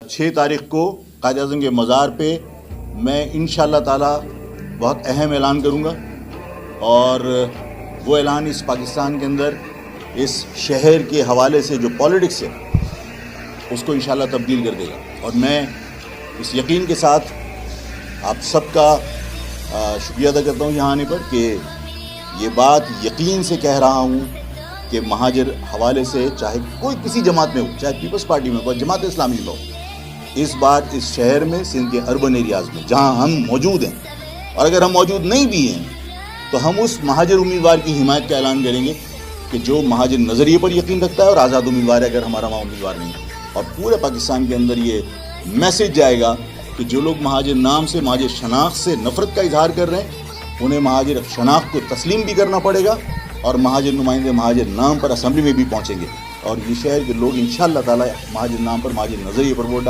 6 تاریخ کو قائد اعظم کے مزار پہ میں انشاءاللہ تعالی بہت اہم اعلان کروں گا، اور وہ اعلان اس پاکستان کے اندر اس شہر کے حوالے سے جو پالیٹکس ہے اس کو انشاءاللہ تبدیل کر دے گا. اور میں اس یقین کے ساتھ آپ سب کا شکریہ ادا کرتا ہوں یہاں آنے پر کہ یہ بات یقین سے کہہ رہا ہوں کہ مہاجر حوالے سے چاہے کوئی کسی جماعت میں ہو، چاہے پیپلز پارٹی میں ہو، جماعت اسلامی میں ہو، اس بار اس شہر میں سندھ کے اربن ایریاز میں جہاں ہم موجود ہیں، اور اگر ہم موجود نہیں بھی ہیں تو ہم اس مہاجر امیدوار کی حمایت کا اعلان کریں گے کہ جو مہاجر نظریے پر یقین رکھتا ہے اور آزاد امیدوار ہے اگر ہمارا وہاں امیدوار نہیں ہے. اور پورے پاکستان کے اندر یہ میسج جائے گا کہ جو لوگ مہاجر نام سے، مہاجر شناخت سے نفرت کا اظہار کر رہے ہیں، انہیں مہاجر شناخت کو تسلیم بھی کرنا پڑے گا، اور مہاجر نمائندے مہاجر نام پر اسمبلی میں بھی پہنچیں گے، اور یہ شہر کے لوگ انشاءاللہ تعالی مہاجر نام پر، مہاجر نظریے پر ووٹ ڈالیں.